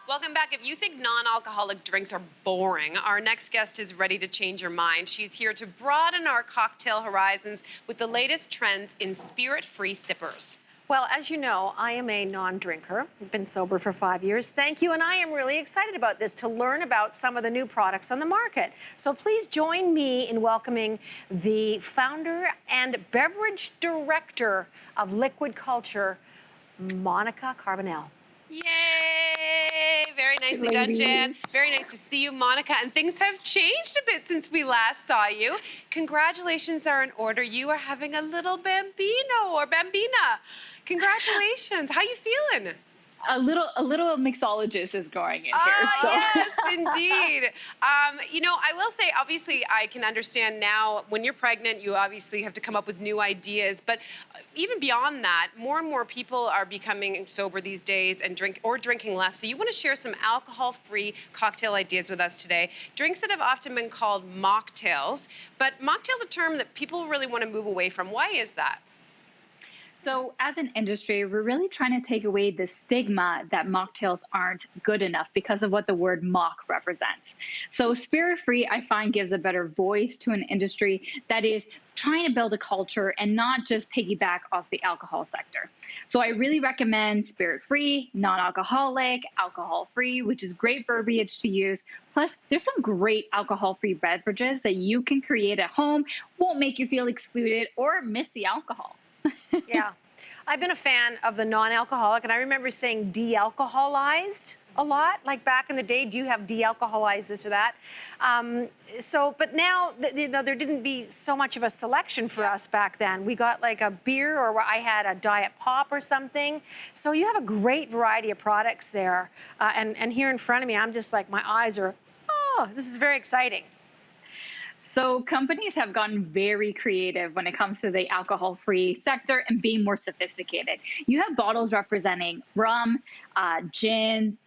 Welcome back. If you think non-alcoholic drinks are boring, our next guest is ready to change your mind. She's here to broaden our cocktail horizons with the latest trends in spirit-free sippers. Well, as you know, I am a non-drinker. I've been sober for 5 years. Thank you, and I am really excited about this to learn about some of the new products on the market. So please join me in welcoming the founder and beverage director of Liquid Culture, Monica Carbonell. Yay! Very nicely done, Jan. Very nice to see you, Monica. And things have changed a bit since we last saw you. Congratulations are in order. You are having a little bambino or bambina. Congratulations. How you feeling? A little mixologist is going in here. So. Yes, indeed. You know, I will say, obviously, I can understand now when you're pregnant, you obviously have to come up with new ideas. But even beyond that, more and more people are becoming sober these days and drinking less. So you want to share some alcohol-free cocktail ideas with us today. Drinks that have often been called mocktails, but mocktail's a term that people really want to move away from. Why is that? So as an industry, we're really trying to take away the stigma that mocktails aren't good enough because of what the word mock represents. So spirit-free, I find, gives a better voice to an industry that is trying to build a culture and not just piggyback off the alcohol sector. So I really recommend spirit-free, non-alcoholic, alcohol-free, which is great verbiage to use. Plus, there's some great alcohol-free beverages that you can create at home, won't make you feel excluded or miss the alcohol. Yeah. I've been a fan of the non-alcoholic, and I remember saying de-alcoholized a lot. Like back in the day, do you have de-alcoholized this or that? But now, there didn't be so much of a selection for us back then. We got like a beer, or I had a diet pop or something. So you have a great variety of products there. And here in front of me, I'm just like, my eyes are, oh, this is very exciting. So companies have gotten very creative when it comes to the alcohol-free sector and being more sophisticated. You have bottles representing rum, gin,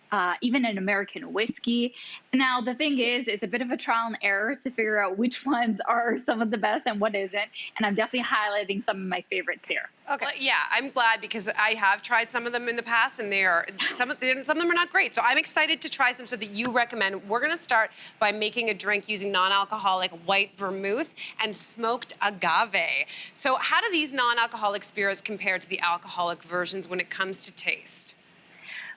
even an American whiskey. Now, the thing is, it's a bit of a trial and error to figure out which ones are some of the best and what isn't. And I'm definitely highlighting some of my favorites here. Okay. Well, yeah, I'm glad because I have tried some of them in the past, and some of them are not great. So I'm excited to try some that you recommend. We're going to start by making a drink using non-alcoholic white vermouth and smoked agave. So how do these non-alcoholic spirits compare to the alcoholic versions when it comes to taste?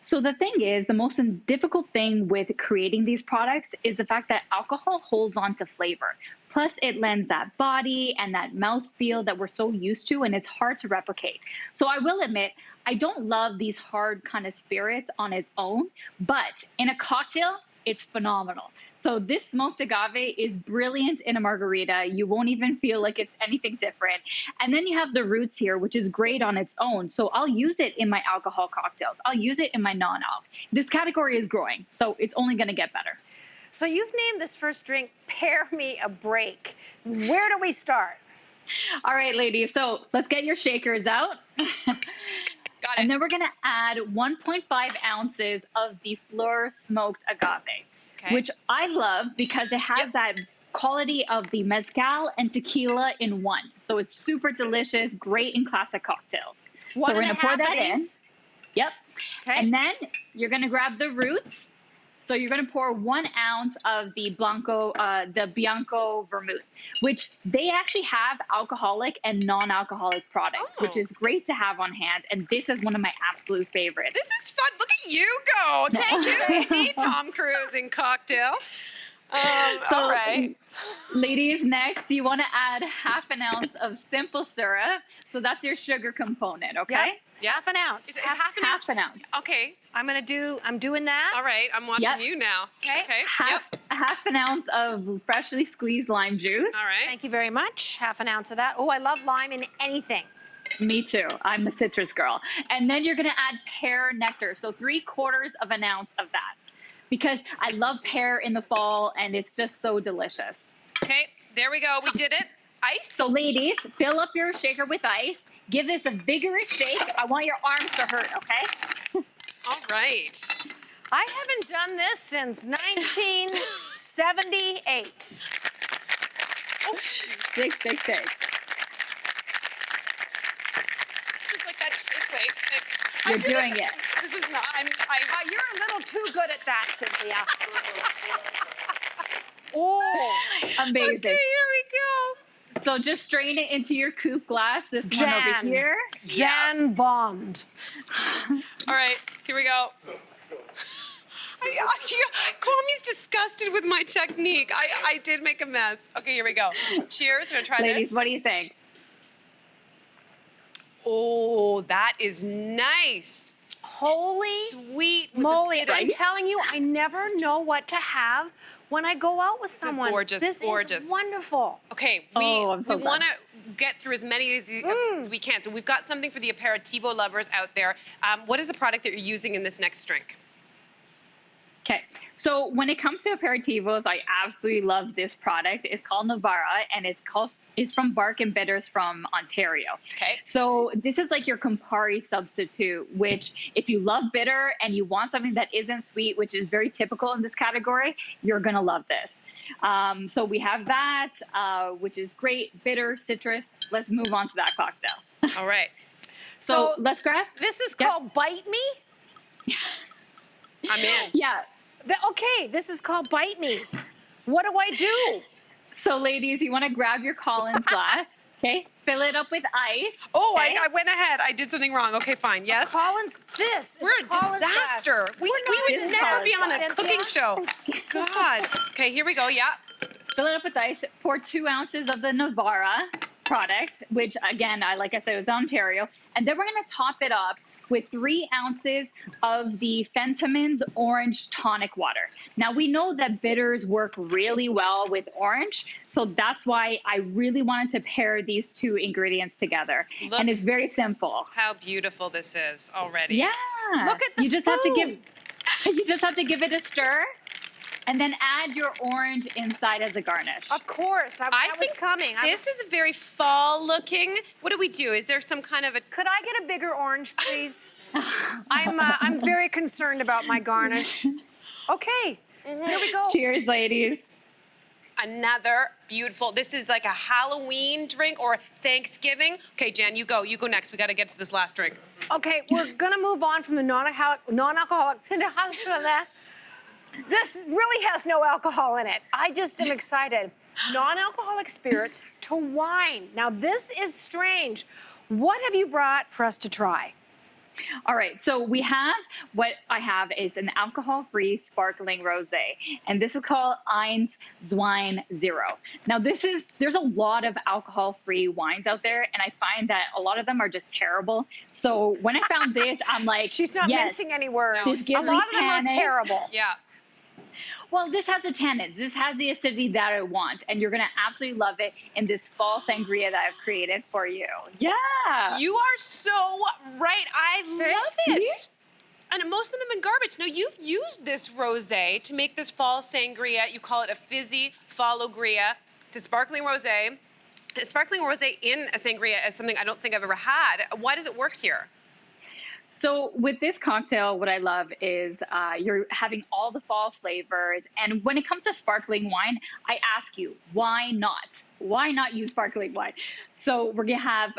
So the thing is, the most difficult thing with creating these products is the fact that alcohol holds on to flavor. Plus, it lends that body and that mouthfeel that we're so used to, and it's hard to replicate. So I will admit, I don't love these hard kind of spirits on its own, but in a cocktail, it's phenomenal. So this smoked agave is brilliant in a margarita. You won't even feel like it's anything different. And then you have the roots here, which is great on its own. So I'll use it in my alcohol cocktails. I'll use it in my non-alc. This category is growing, so it's only going to get better. So you've named this first drink, Pair Me a Break. Where do we start? All right, ladies. So let's get your shakers out. Got it. And then we're going to add 1.5 ounces of the Fleur smoked agave. Okay. Which I love because it has that quality of the mezcal and tequila in one. So it's super delicious, great in classic cocktails. So we're going to pour that in. Yep. Okay. And then you're going to grab the roots. So you're going to pour 1 ounce of the Bianco vermouth, which they actually have alcoholic and non-alcoholic products, which is great to have on hand. And this is one of my absolute favorites. This is fun. Look at you go. Take me, Tom Cruise in cocktail. All right. Ladies, next, you want to add half an ounce of simple syrup. So that's your sugar component, okay? Yeah. Half an ounce. Is half an ounce? Okay. I'm doing that. All right, I'm watching you now. Okay. Half an ounce of freshly squeezed lime juice. All right. Thank you very much. Half an ounce of that. Oh, I love lime in anything. Me too. I'm a citrus girl. And then you're going to add pear nectar. So 3/4 of an ounce of that. Because I love pear in the fall, and it's just so delicious. Okay, there we go. We did it. Ice. So ladies, fill up your shaker with ice. Give this a vigorous shake. I want your arms to hurt, okay? All right. I haven't done this since 1978. Oh, shake. This is like that shake. Wait. You're doing it. This is not. You're a little too good at that, Cynthia. Oh, Amazing. Okay, here we go. So just strain it into your coupe glass. This one over Jan. here. Jan bombed. All right, here we go. Kwami's disgusted with my technique. I did make a mess. Okay, here we go. Cheers. We're gonna try Ladies, this. what do you think? Oh, that is nice. Holy Sweet. With moly. the bit of- I'm telling you, I never know what to have when I go out with someone. gorgeous, This gorgeous. is wonderful. Okay, I'm so we glad. want to get through as many as we can. So we've got something for the aperitivo lovers out there. What is the product that you're using in this next drink? Okay, so when it comes to aperitivos, I absolutely love this product. It's called Navarra, and it's from Bark and Bitters from Ontario. Okay. So this is like your Campari substitute, which if you love bitter and you want something that isn't sweet, which is very typical in this category, you're gonna love this. So we have that, which is great, bitter, citrus. Let's move on to that cocktail. All right. So let's grab. This is Yep. called Bite Me? I'm in. Yeah. Okay, this is called Bite Me. What do I do? So ladies, you wanna grab your Collins glass, okay? Fill it up with ice. Oh, okay? I went ahead. I did something wrong. Okay, fine. Yes. Collins, this is We're a Collins disaster. glass. We We're would not never be on a Cynthia. cooking show. God. Okay, here we go. Yeah. Fill it up with ice. Pour 2 ounces of the Navarra product, which again, like I said, was Ontario. And then we're gonna top it up with 3 ounces of the Fentimans orange tonic water. Now we know that bitters work really well with orange, so that's why I really wanted to pair these 2 ingredients together. Look. And it's very simple. How beautiful this is already. Yeah. Look at the you just have to spoon. you just have to give it a stir and then add your orange inside as a garnish. Of course, that was think coming. This is very fall looking. What do we do? Is there some kind of a Could I get a bigger orange, please? I'm very concerned about my garnish. Okay, here we go. Cheers, ladies. another beautiful, this is like a Halloween drink or Thanksgiving. Okay, Jen, you go next. We got to get to this last drink. Okay, we're gonna move on from the non-alcoholic. This really has no alcohol in it. I just am excited. Non-alcoholic spirits to wine. Now this is strange. What have you brought for us to try? All right, so what I have is an alcohol-free sparkling rosé, and this is called Eins Zwijn Zero. Now there's a lot of alcohol-free wines out there, and I find that a lot of them are just terrible. So when I found this, I'm like, She's not yes, mincing any words. This A gives lot me of them are tannin. terrible. Yeah. Well, this has the tannins. This has the acidity that I want, and you're gonna absolutely love it in this fall sangria that I've created for you. Yeah. You are so right. I love it. See? And most of them have been garbage. Now, you've used this rosé to make this fall sangria. You call it a fizzy fallogria. It's a sparkling rosé. A sparkling rosé in a sangria is something I don't think I've ever had. Why does it work here? So with this cocktail, what I love is you're having all the fall flavors. And when it comes to sparkling wine, I ask you, why not? Why not use sparkling wine? So we have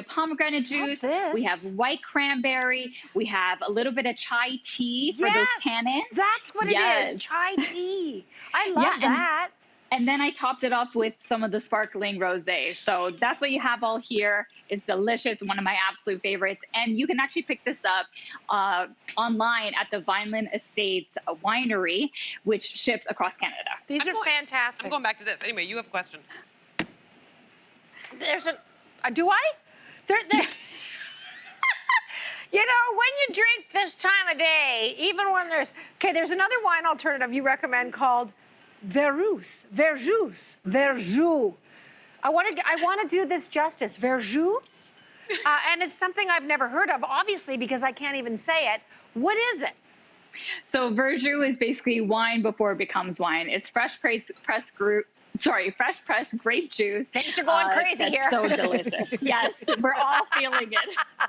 pomegranate juice, this. we have white cranberry, we have a little bit of chai tea for those tannins. That's what it Yes. is. Chai tea. I love Yeah, and- that. And then I topped it off with some of the sparkling rosé. So that's what you have all here. It's delicious, one of my absolute favorites. And you can actually pick this up online at the Vineland Estates Winery, which ships across Canada. These are fantastic. I'm going back to this. Anyway, you have a question. There's do I? There. You know, when you drink this time of day, even when there's another wine alternative you recommend called Verjus. I want to do this justice. Verjus. And it's something I've never heard of, obviously, because I can't even say it. What is it? So Verjus is basically wine before it becomes wine. It's fresh pressed grape juice. Things are going crazy that's here. So delicious. Yes, we're all feeling it.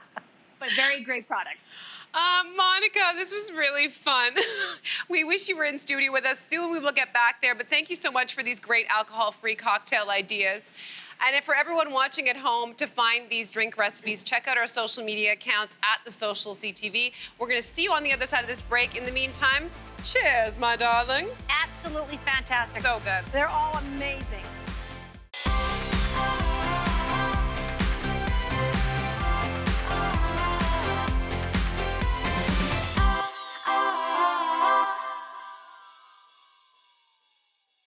But very great product. Monica, this was really fun. We wish you were in studio with us. Soon we will get back there, but thank you so much for these great alcohol-free cocktail ideas. And if for everyone watching at home to find these drink recipes, check out our social media accounts at The Social CTV. We're going to see you on the other side of this break. In the meantime, cheers, my darling. Absolutely fantastic. So good. They're all amazing.